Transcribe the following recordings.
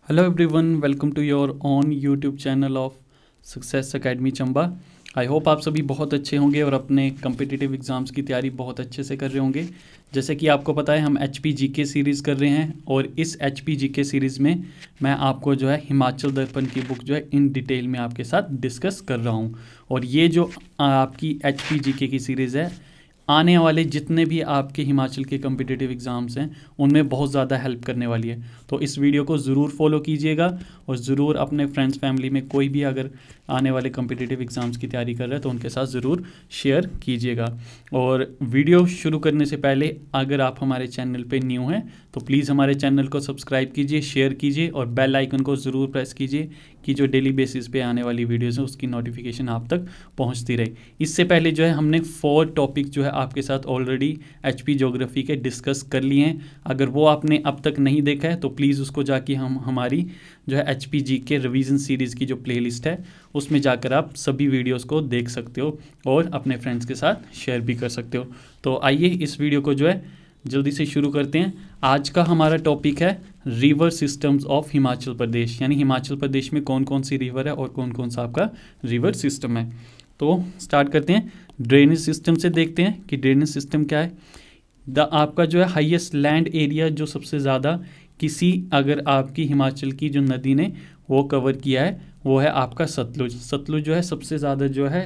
Hello everyone, welcome to your own YouTube channel of Success Academy Chamba. I hope आप सभी बहुत अच्छे होंगे और अपने कम्पिटिटिव एग्ज़ाम्स की तैयारी बहुत अच्छे से कर रहे होंगे। जैसे कि आपको पता है हम एच पी जी के सीरीज़ कर रहे हैं और इस एच पी जी के सीरीज़ में मैं आपको जो है हिमाचल दर्पण की बुक जो है इन डिटेल में आपके साथ डिस्कस कर रहा हूँ। और ये जो आपकी एच पी जी के की सीरीज़ है आने वाले जितने भी आपके हिमाचल के कम्पिटिटिव एग्ज़ाम्स हैं उनमें बहुत ज़्यादा हेल्प करने वाली है। तो इस वीडियो को ज़रूर फॉलो कीजिएगा और ज़रूर अपने फ्रेंड्स फैमिली में कोई भी अगर आने वाले कम्पिटिटिव एग्ज़ाम्स की तैयारी कर रहा है तो उनके साथ ज़रूर शेयर कीजिएगा। और वीडियो शुरू करने से पहले अगर आप हमारे चैनल पे न्यू हैं तो प्लीज़ हमारे चैनल को सब्सक्राइब कीजिए, शेयर कीजिए और बेल आइकन को ज़रूर प्रेस कीजिए कि जो डेली बेसिस पे आने वाली वीडियोज़ हैं उसकी नोटिफिकेशन आप तक पहुंचती रहे। इससे पहले जो है हमने 4 टॉपिक जो है आपके साथ ऑलरेडी एचपी ज्योग्राफी के डिस्कस कर लिए हैं। अगर वो आपने अब तक नहीं देखा है तो प्लीज़ उसको जाके हम हमारी जो है एचपी जी के रिवीजन सीरीज़ की जो प्लेलिस्ट है उसमें जाकर आप सभी वीडियोस को देख सकते हो और अपने फ्रेंड्स के साथ शेयर भी कर सकते हो। तो आइए इस वीडियो को जो है जल्दी से शुरू करते हैं। आज का हमारा टॉपिक है रिवर सिस्टम्स ऑफ हिमाचल प्रदेश, यानी हिमाचल प्रदेश में कौन कौन सी रिवर है और कौन कौन सा आपका रिवर सिस्टम है। तो स्टार्ट करते हैं ड्रेनेज सिस्टम से, देखते हैं कि ड्रेनेज सिस्टम क्या है। आपका जो है हाईएस्ट लैंड एरिया जो सबसे ज़्यादा किसी अगर आपकी हिमाचल की जो नदी ने वो कवर किया है वो है आपका सतलुज। सतलुज जो है सबसे ज़्यादा जो है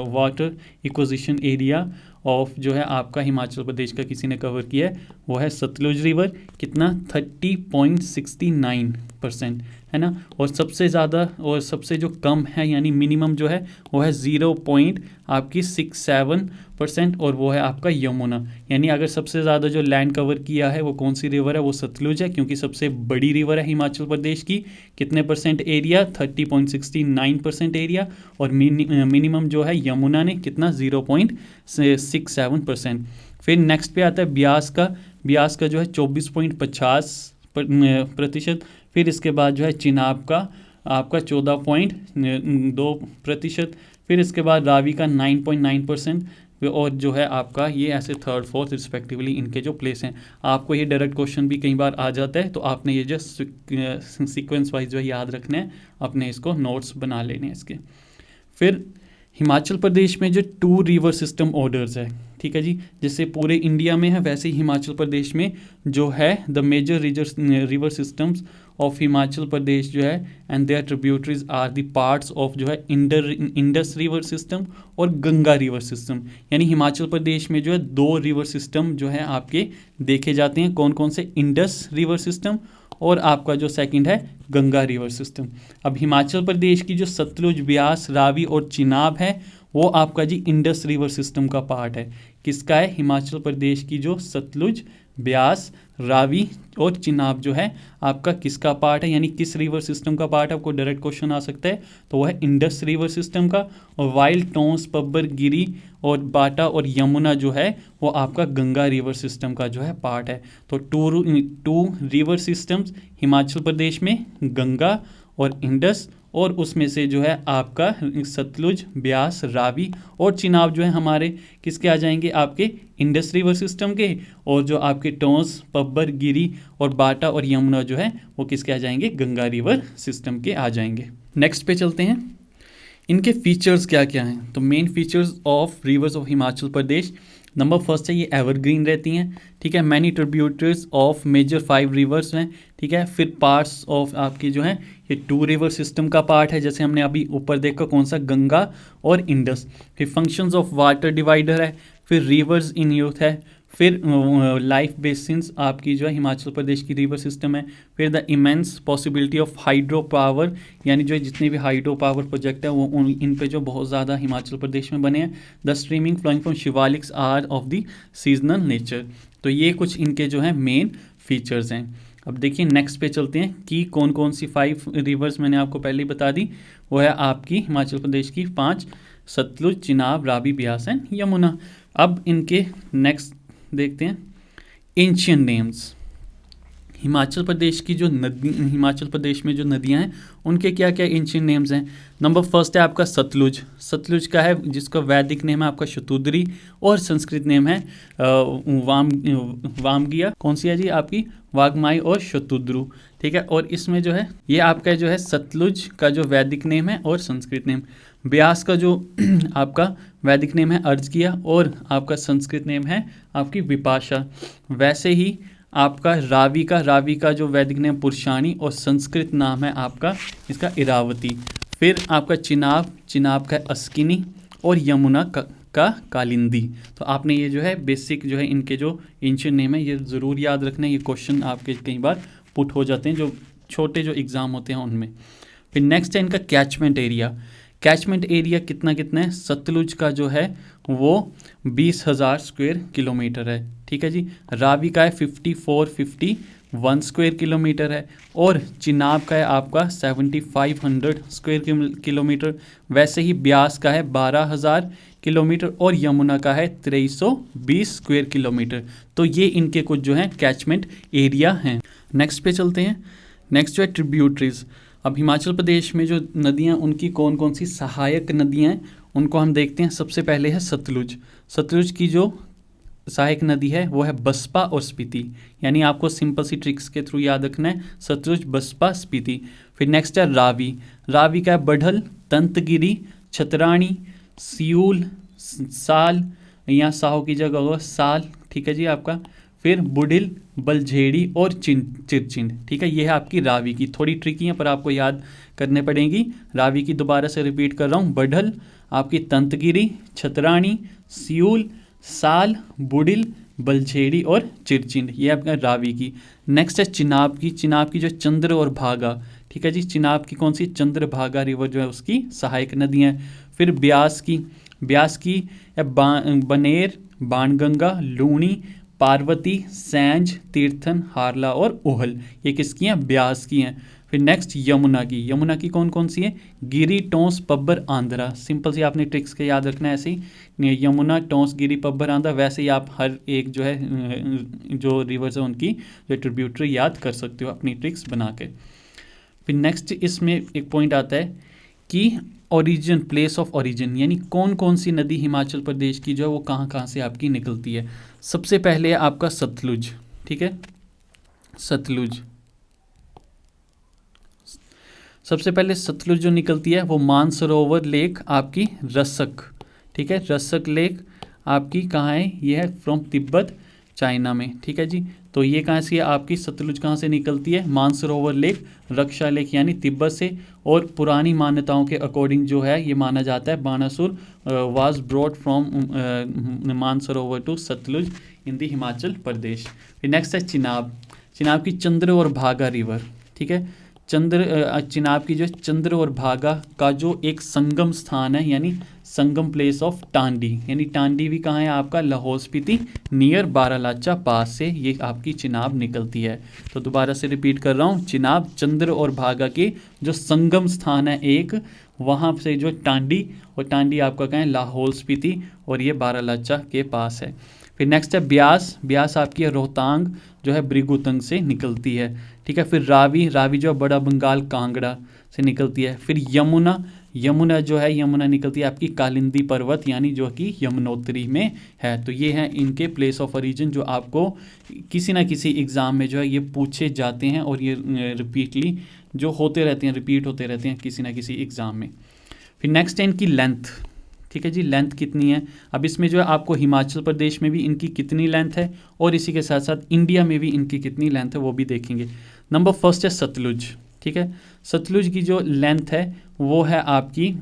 वाटर इक्विजिशन एरिया ऑफ जो है आपका हिमाचल प्रदेश का किसी ने कवर किया है वो है सतलुज रिवर। कितना 30.69% है ना। और सबसे ज़्यादा और सबसे जो कम है यानी मिनिमम जो है वो है 0.67% और वो है आपका यमुना। यानी अगर सबसे ज़्यादा जो लैंड कवर किया है वो कौन सी रिवर है वो सतलुज है, क्योंकि सबसे बड़ी रिवर है हिमाचल प्रदेश की। कितने परसेंट एरिया 30.69% एरिया। और मिनिमम जो है यमुना ने कितना 0.67%। फिर नेक्स्ट पे आता है ब्यास का। ब्यास का जो है 24.50%। फिर इसके बाद जो है चिनाब का आपका 14.2%। फिर इसके बाद रावी का 9.9%। और जो है आपका ये ऐसे थर्ड फोर्थ रिस्पेक्टिवली इनके जो प्लेस हैं। आपको ये डायरेक्ट क्वेश्चन भी कई बार आ जाता है तो आपने ये जो सीक्वेंस वाइज जो है याद रखना है, अपने इसको नोट्स बना लेने हैं इसके। फिर हिमाचल प्रदेश में जो 2 रिवर सिस्टम ऑर्डर्स है, ठीक है जी, जैसे पूरे इंडिया में है वैसे ही हिमाचल प्रदेश में जो है the major river systems of Himachal Pradesh जो है and their tributaries are the parts of जो है इंडस रिवर सिस्टम और गंगा रिवर सिस्टम। यानी हिमाचल प्रदेश में जो है 2 रिवर सिस्टम जो है आपके देखे जाते हैं। कौन कौन से? इंडस रिवर सिस्टम और आपका जो सेकंड है गंगा रिवर सिस्टम। अब हिमाचल प्रदेश की जो सतलुज, ब्यास, रावी और चिनाब है वो आपका जी इंडस रिवर सिस्टम का पार्ट है। किसका है? हिमाचल प्रदेश की जो सतलुज, ब्यास, रावी और चिनाब जो है आपका किसका पार्ट है, यानी किस रिवर सिस्टम का पार्ट है? आपको डायरेक्ट क्वेश्चन आ सकता है तो वह है इंडस रिवर सिस्टम का। और वाइल, टोंस, पब्बर, गिरी और बाटा और यमुना जो है वो आपका गंगा रिवर सिस्टम का जो है पार्ट है। तो to river systems Himachal Pradesh में, गंगा और इंडस, और उसमें से जो है आपका सतलुज, ब्यास, रावी और चिनाब जो है हमारे किसके आ जाएंगे? आपके इंडस रिवर सिस्टम के। और जो आपके टोंस, पब्बर, गिरी और बाटा और यमुना जो है वो किसके आ जाएंगे? गंगा रिवर सिस्टम के आ जाएंगे। नेक्स्ट पे चलते हैं, इनके फीचर्स क्या क्या हैं। तो main features of rivers of Himachal Pradesh, number first है ये एवरग्रीन रहती हैं, ठीक है। Many tributaries of major 5 rivers हैं, ठीक है। फिर पार्ट्स ऑफ आपकी जो है ये 2 रिवर सिस्टम का पार्ट है, जैसे हमने अभी ऊपर देखा कौन सा, गंगा और इंडस। फिर फंक्शंस ऑफ वाटर डिवाइडर है। फिर रिवर्स इन यूथ है। फिर लाइफ बेसिन्स आपकी जो है हिमाचल प्रदेश की रिवर सिस्टम है। फिर the immense possibility of hydro power, यानी जो जितने भी हाइड्रो पावर प्रोजेक्ट है वो इन पे जो बहुत ज़्यादा हिमाचल प्रदेश में बने हैं। The streaming flowing from Shivaliks are of the seasonal nature. तो ये कुछ इनके जो है मेन फीचर्स हैं। अब देखिए नेक्स्ट पे चलते हैं कि कौन कौन सी 5 रिवर्स मैंने आपको पहले ही बता दी। वो है आपकी हिमाचल प्रदेश की 5, सतलुज, चिनाब, रावी, ब्यास एंड यमुना। अब इनके नेक्स्ट देखते हैं एंशियंट नेम्स। हिमाचल प्रदेश की जो नदी, हिमाचल प्रदेश में जो नदियां हैं उनके क्या क्या एंशिएंट नेम्स हैं। नंबर फर्स्ट है आपका सतलुज। सतलुज का है जिसका वैदिक नेम है आपका शतुद्री और संस्कृत नेम है वामगिया। कौन सी है जी आपकी? वाग्माई और शतुद्रु। ठीक है, और इसमें जो है ये आपका जो है सतलुज का जो वैदिक नेम है और संस्कृत नेम। ब्यास का जो आपका वैदिक नेम है अर्जकिया और आपका संस्कृत नेम है आपकी विपाशा। वैसे ही आपका रावी का जो वैदिक नेम पुरुषाणी और संस्कृत नाम है आपका इसका इरावती। फिर आपका चिनाब का अस्किनी और यमुना का कालिंदी। तो आपने ये जो है बेसिक जो है इनके जो एंशिएंट नेम है ये ज़रूर याद रखना है। ये क्वेश्चन आपके कई बार पुट हो जाते हैं जो छोटे जो एग्ज़ाम होते हैं उनमें। फिर नेक्स्ट है इनका कैचमेंट एरिया। कैचमेंट एरिया कितना है? सतलुज का जो है वो 20,000 स्क्वायर किलोमीटर है। ठीक है जी। रावी का है 5451 स्क्वायर किलोमीटर है और चिनाब का है आपका 7500 स्क्वायर किलोमीटर। वैसे ही ब्यास का है 12,000 किलोमीटर और यमुना का है 2320 स्क्वायर किलोमीटर। तो ये इनके कुछ जो हैं कैचमेंट एरिया हैं। नेक्स्ट पे चलते हैं। नेक्स्ट जो है ट्रिब्यूटरीज। अब हिमाचल प्रदेश में जो नदियाँ उनकी कौन कौन सी सहायक नदियाँ हैं उनको हम देखते हैं। सबसे पहले है सतलुज। सतलुज की जो सहायक नदी है वो है बसपा और स्पीति, यानी आपको सिंपल सी ट्रिक्स के थ्रू याद रखना है सतलुज, बसपा, स्पीति। फिर नेक्स्ट है रावी। रावी का है बढ़ल, तंतगिरी, छतरानी, सियूल, साल, यहाँ साहो की जगह होगा साल। ठीक है जी आपका। फिर बुडिल, बलझेड़ी और चिरचिंड। ठीक है, ये है आपकी रावी की। थोड़ी ट्रिकी है पर आपको याद करने पड़ेंगी। रावी की दोबारा से रिपीट कर रहा हूँ। बढ़ल, आपकी तंतगिरी, छतरानी, सियूल, साल, बुडिल, बलझेड़ी और चिरचिंड, ये आपका रावी की। नेक्स्ट है चिनाब की। चिनाब की जो चंद्र और भागा। ठीक है जी, चिनाब की कौन सी? चंद्र भागा रिवर जो है उसकी सहायक नदी है। फिर ब्यास की। ब्यास की बनेर, बाणगंगा, लूणी, पार्वती, सैंज, तीर्थन, हारला और ओहल, ये किसकी हैं? ब्यास की हैं। फिर नेक्स्ट यमुना की। यमुना की कौन कौन सी है? गिरी, टोंस, पब्बर, आंध्रा। सिंपल सी आपने ट्रिक्स के याद रखना है ऐसे ही, यमुना, टोंस, गिरी, पब्बर, आंध्रा। वैसे ही आप हर एक जो है जो रिवर्स है उनकी जो ट्रिब्यूटरी याद कर सकते हो अपनी ट्रिक्स बना के। फिर नेक्स्ट इसमें एक पॉइंट आता है कि ओरिजिन, प्लेस ऑफ ओरिजिन, यानी कौन कौन सी नदी हिमाचल प्रदेश की जो है वो कहाँ से आपकी निकलती है। सबसे पहले है आपका सतलुज। ठीक है, सतलुज सबसे पहले सतलुज जो निकलती है वो मानसरोवर लेक आपकी रसक। ठीक है, रसक लेक आपकी कहाँ है? ये है फ्रॉम तिब्बत, चाइना में। ठीक है जी। तो ये कहाँ से है आपकी सतलुज? कहाँ से निकलती है? मानसरोवर लेक, रक्षा लेक यानी तिब्बत से। और पुरानी मान्यताओं के अकॉर्डिंग जो है ये माना जाता है Banasur was brought from Mansarovar to Sutlej in the Himachal Pradesh. फिर नेक्स्ट है चिनाब। चिनाब की चंद्र और भागा रिवर। ठीक है, चिनाब की जो चंद्र और भागा का जो एक संगम स्थान है यानी संगम प्लेस ऑफ टांडी, यानी टांडी भी कहाँ है आपका? लाहौल स्पीति नियर बारालाचा पास से ये आपकी चिनाब निकलती है। तो दोबारा से रिपीट कर रहा हूँ, चिनाब चंद्र और भागा के जो संगम स्थान है एक, वहाँ से जो टांडी, और टांडी आपका कहाँ है? लाहौल स्पीति और ये बारालाचा के पास है। फिर नेक्स्ट है ब्यास। ब्यास आपकी रोहतांग जो है ब्रिगुतंग से निकलती है। ठीक है, फिर रावी। रावी जो है बड़ा बंगाल कांगड़ा से निकलती है। फिर यमुना। यमुना जो है यमुना निकलती है आपकी कालिंदी पर्वत यानी जो कि यमुनोत्री में है। तो ये हैं इनके प्लेस ऑफ ओरिजिन जो आपको किसी ना किसी एग्ज़ाम में जो है ये पूछे जाते हैं और ये रिपीटली जो होते रहते हैं, रिपीट होते रहते हैं किसी ना किसी एग्ज़ाम में। फिर नेक्स्ट है इनकी लेंथ। ठीक है जी, लेंथ कितनी है? अब इसमें जो है आपको हिमाचल प्रदेश में भी इनकी कितनी लेंथ है और इसी के साथ साथ इंडिया में भी इनकी कितनी लेंथ है वो भी देखेंगे। नंबर फर्स्ट है सतलुज। ठीक है, सतलुज की जो लेंथ है वो है आपकी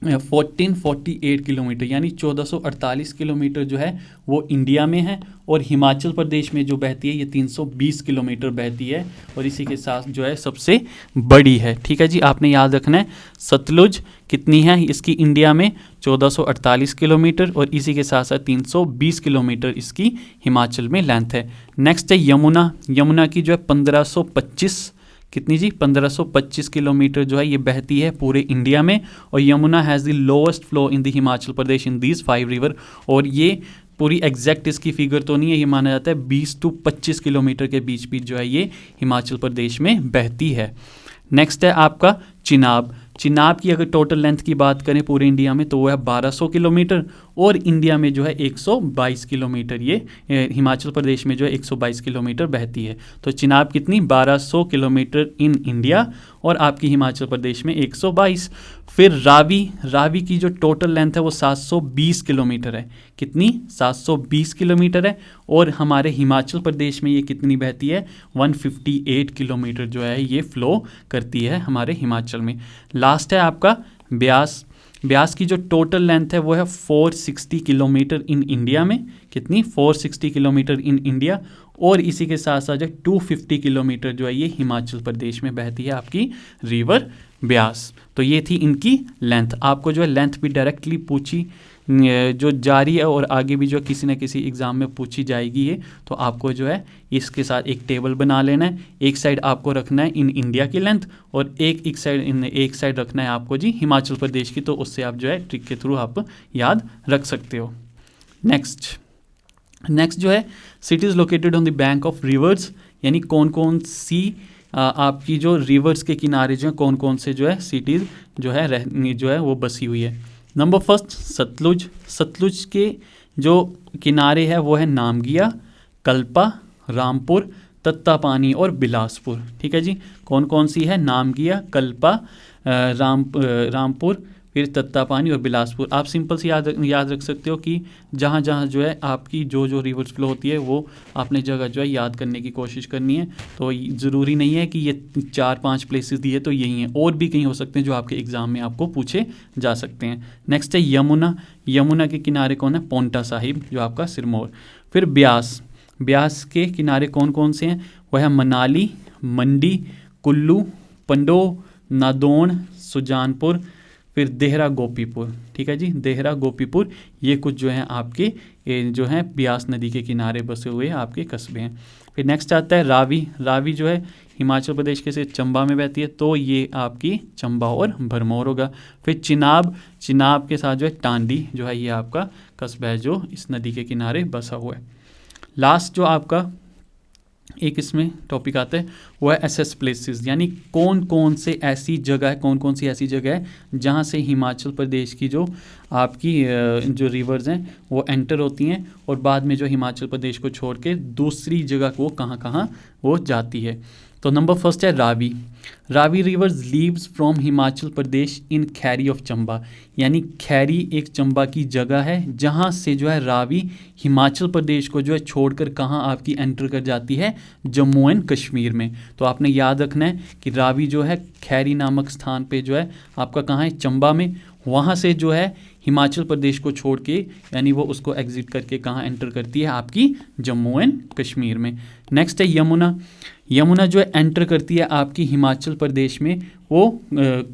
1448 किलोमीटर यानी 1448 किलोमीटर जो है वो इंडिया में है, और हिमाचल प्रदेश में जो बहती है ये 320 किलोमीटर बहती है और इसी के साथ जो है सबसे बड़ी है। ठीक है जी, आपने याद रखना है सतलुज कितनी है इसकी इंडिया में 1448 किलोमीटर और इसी के साथ साथ 320 किलोमीटर इसकी हिमाचल में लेंथ है। नेक्स्ट है यमुना। यमुना की जो है 1525 कितनी जी 1525 किलोमीटर जो है ये बहती है पूरे इंडिया में, और Yamuna has the lowest flow in the Himachal Pradesh in these 5 river, और ये पूरी एग्जैक्ट इसकी फिगर तो नहीं है, ये माना जाता है 20 to 25 किलोमीटर के बीच बीच जो है ये हिमाचल प्रदेश में बहती है। नेक्स्ट है आपका चिनाब। चिनाब की अगर टोटल लेंथ की बात करें पूरे इंडिया में तो वो है 1200 किलोमीटर, और इंडिया में जो है 122 किलोमीटर, ये हिमाचल प्रदेश में जो है 122 किलोमीटर बहती है। तो चिनाब कितनी, 1200 किलोमीटर इन इंडिया, और आपकी हिमाचल प्रदेश में 122। फिर रावी, रावी की जो टोटल लेंथ है वो 720 किलोमीटर है। कितनी, 720 किलोमीटर है, और हमारे हिमाचल प्रदेश में ये कितनी बहती है, 158 किलोमीटर जो है ये फ्लो करती है हमारे हिमाचल में। लास्ट है आपका ब्यास। ब्यास की जो टोटल लेंथ है वो है 460 किलोमीटर इन इंडिया में। कितनी, 460 किलोमीटर इन इंडिया, और इसी के साथ साथ जो 250 किलोमीटर जो है ये हिमाचल प्रदेश में बहती है आपकी रिवर ब्यास। तो ये थी इनकी लेंथ। आपको जो है लेंथ भी डायरेक्टली पूछी जो जारी है, और आगे भी जो किसी न किसी एग्ज़ाम में पूछी जाएगी ये, तो आपको जो है इसके साथ एक टेबल बना लेना है। एक साइड आपको रखना है इन इंडिया की लेंथ, और एक साइड रखना है आपको जी हिमाचल प्रदेश की, तो उससे आप जो है ट्रिक के थ्रू आप याद रख सकते हो। नेक्स्ट जो है cities located on the bank of reverse, यानी कौन कौन सी आपकी जो रिवर्स के किनारे जो है कौन कौन से जो है सिटीज़ जो है वो बसी हुई है। Number first Sutlej. सतलुज के जो किनारे है वो है नामगिया, कल्पा, रामपुर, तत्तापानी और बिलासपुर। ठीक है जी, कौन कौन सी है, नामगिया, कल्पा, रामपुर, फिर तत्तापानी और बिलासपुर। आप सिंपल से याद रख सकते हो कि जहाँ जहाँ जो है आपकी जो रिवर्स फ्लो होती है वो आपने जगह जो है याद करने की कोशिश करनी है। तो ज़रूरी नहीं है कि ये 4-5 प्लेसेस दिए तो यही हैं, और भी कहीं हो सकते हैं जो आपके एग्ज़ाम में आपको पूछे जा सकते हैं। नेक्स्ट है यमुना। यमुना के किनारे कौन है, पोंटा साहिब जो आपका सिरमौर। फिर ब्यास। ब्यास के किनारे कौन कौन से हैं, वह है मनाली, मंडी, कुल्लू, पंडोह, नादौन, सुजानपुर, फिर देहरा गोपीपुर। ठीक है जी, देहरा गोपीपुर, ये कुछ जो हैं आपके जो हैं ब्यास नदी के किनारे बसे हुए आपके कस्बे हैं। फिर नेक्स्ट आता है रावी। रावी जो है हिमाचल प्रदेश के से चंबा में बहती है, तो ये आपकी चंबा और भरमौर होगा। फिर चिनाब। चिनाब के साथ जो है टांडी जो है ये आपका कस्बा है जो इस नदी के किनारे बसा हुआ है। लास्ट जो आपका एक इसमें टॉपिक आता है वो है एसएस प्लेसेस, यानी कौन कौन से ऐसी जगह है, कौन कौन सी ऐसी जगह है जहाँ से हिमाचल प्रदेश की जो आपकी जो रिवर्स हैं वो एंटर होती हैं, और बाद में जो हिमाचल प्रदेश को छोड़ के दूसरी जगह को कहाँ कहाँ वो जाती है। तो नंबर फर्स्ट है Ravi. Ravi reverse leaves from Himachal Pradesh in Khairi of Chamba, यानी खैरी एक चंबा की जगह है जहाँ से जो है रावी हिमाचल प्रदेश को जो है छोड़कर कहाँ आपकी एंटर कर जाती है, जम्मू एंड कश्मीर में। तो आपने याद रखना है कि रावी जो है खैरी नामक स्थान पे जो है आपका कहाँ है, चंबा में। वहाँ से जो है हिमाचल प्रदेश को छोड़ के यानी वो उसको एग्जिट करके कहाँ एंटर करती है, आपकी जम्मू एंड कश्मीर में। नेक्स्ट है यमुना। यमुना जो है एंटर करती है आपकी हिमाचल प्रदेश में वो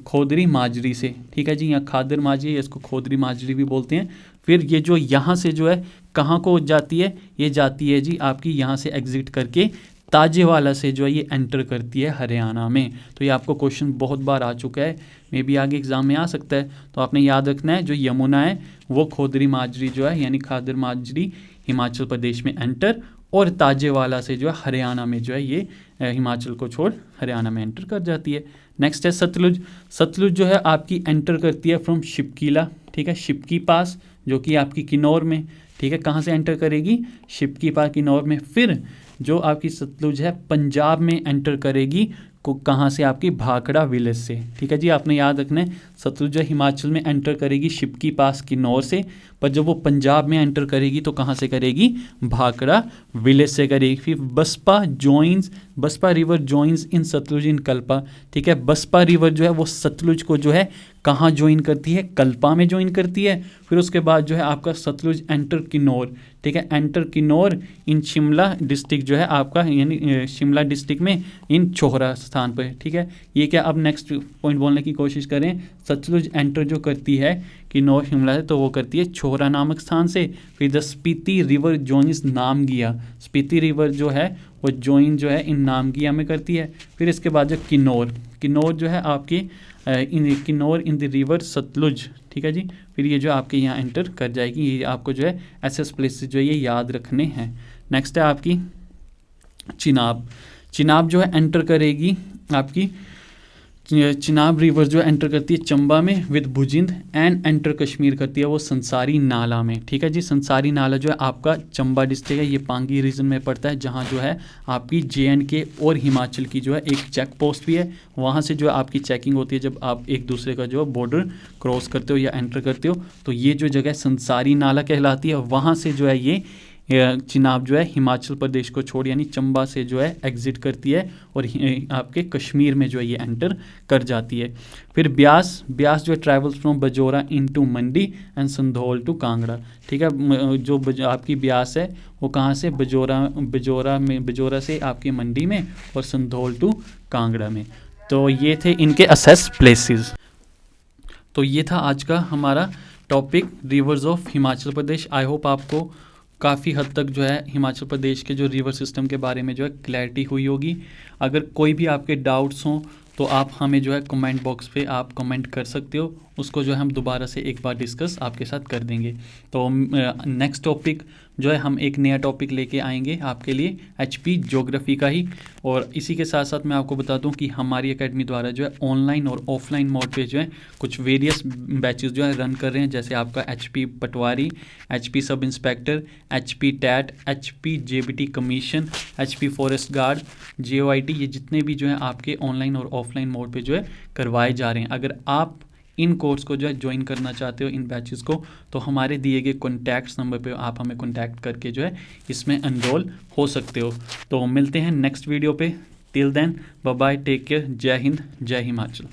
खोदरी माजरी से। ठीक है जी, यहाँ खादर माजरी, इसको खोदरी माजरी भी बोलते हैं। फिर ये जो यहाँ से जो है कहाँ को जाती है, ये जाती है जी आपकी यहाँ से एग्जिट करके ताजेवाला से जो है ये एंटर करती है हरियाणा में। तो ये आपको क्वेश्चन बहुत बार आ चुका है, मे भी आगे एग्जाम में आ सकता है। तो आपने याद रखना है जो यमुना है वो खोदरी माजरी जो है यानी खादर माजरी हिमाचल प्रदेश में एंटर, और ताजेवाला से जो है हरियाणा में जो है ये हिमाचल को छोड़ हरियाणा में एंटर कर जाती है। नेक्स्ट है सतलुज। सतलुज जो है आपकी एंटर करती है फ्रॉम शिपकीला। ठीक है, शिपकी पास जो कि आपकी किन्नौर में। ठीक है, कहाँ से एंटर करेगी, शिपकी पास किन्नौर में। फिर जो आपकी सतलुज है पंजाब में एंटर करेगी कहाँ से, आपकी भाखड़ा विलेज से। ठीक है जी, आपने याद रखना है सतलुज हिमाचल में एंटर करेगी शिपकी पास किन्नौर से, पर जब वो पंजाब में एंटर करेगी तो कहाँ से करेगी, भाखड़ा विलेज से करेगी। फिर बसपा रिवर जॉइंस इन सतलुज इन कल्पा। ठीक है, बसपा रिवर जो है वो सतलुज को जो है कहाँ ज्वाइन करती है, कल्पा में ज्वाइन करती है। फिर उसके बाद जो है आपका सतलुज एंटर किन्नौर। ठीक है, एंटर किन्नौर इन शिमला डिस्ट्रिक्ट जो है आपका यानी शिमला डिस्ट्रिक्ट में इन छोहरा स्थान पर। ठीक है, ये क्या अब नेक्स्ट पॉइंट बोलने की कोशिश करें, सतलुज एंटर जो करती है किन्नौर शिमला से तो वो करती है छोहरा नामक स्थान से। फिर the Spiti river joins Namgia. Spiti river जो है वो ज्वाइन जो है इन नामगिया में करती है। फिर इसके बाद जो किन्नौर जो है आपकी Kinnaur in the river Sutlej, ठीक है जी। फिर ये जो आपके यहाँ एंटर कर जाएगी। ये आपको जो है ऐसे प्लेसेस जो है ये याद रखने हैं। नेक्स्ट है आपकी चिनाब जो है एंटर करेगी आपकी, चिनाब रिवर जो एंटर करती है चंबा में विद भुजिंद एंड एंटर कश्मीर करती है वो संसारी नाला में, ठीक है जी। संसारी नाला जो है आपका चंबा डिस्ट्रिक्ट है, ये पांगी रीजन में पड़ता है, जहाँ जो है आपकी JNK और हिमाचल की जो है एक चेक पोस्ट भी है। वहाँ से जो है आपकी चेकिंग होती है जब आप एक दूसरे का जो है बॉर्डर क्रॉस करते हो या एंटर करते हो। तो ये जो जगह संसारी नाला कहलाती है, वहाँ से जो है ये चिनाब जो है हिमाचल प्रदेश को छोड़ यानी चंबा से जो है एग्जिट करती है और आपके कश्मीर में जो है ये एंटर कर जाती है। फिर ब्यास जो है travels from Bajora into Mandi and Sandhol to Kangra, ठीक है। जो आपकी ब्यास है वो कहाँ से, बजोरा से आपकी मंडी में और संधौल टू कांगड़ा में। तो ये थे इनके असेस प्लेसेस। तो ये था आज का हमारा topic reverse of Himachal Pradesh. I hope आपको काफ़ी हद तक जो है हिमाचल प्रदेश के जो रिवर सिस्टम के बारे में जो है क्लैरिटी हुई होगी। अगर कोई भी आपके डाउट्स हों तो आप हमें जो है कमेंट बॉक्स पे आप कमेंट कर सकते हो, उसको जो है हम दोबारा से एक बार डिस्कस आपके साथ कर देंगे। तो नेक्स्ट टॉपिक जो है हम एक नया टॉपिक लेके आएंगे आपके लिए HP ज्योग्राफी का ही। और इसी के साथ साथ मैं आपको बता दूं कि हमारी एकेडमी द्वारा जो है ऑनलाइन और ऑफलाइन मोड पे जो है कुछ वेरियस बैचेस जो है रन कर रहे हैं, जैसे आपका HP patwari, HP sub inspector, HP TET, HP JBT commission, HP forest guard, JOIT, ये जितने भी जो है आपके ऑनलाइन और ऑफलाइन मोड पे जो है करवाए जा रहे हैं। अगर आप इन कोर्स को जो है ज्वाइन करना चाहते हो इन बैचेस को, तो हमारे दिए गए कॉन्टैक्ट्स नंबर पे आप हमें कॉन्टैक्ट करके जो है इसमें एनरोल हो सकते हो। तो मिलते हैं नेक्स्ट वीडियो पे। Till then bye bye, take care, जय हिंद, जय हिमाचल।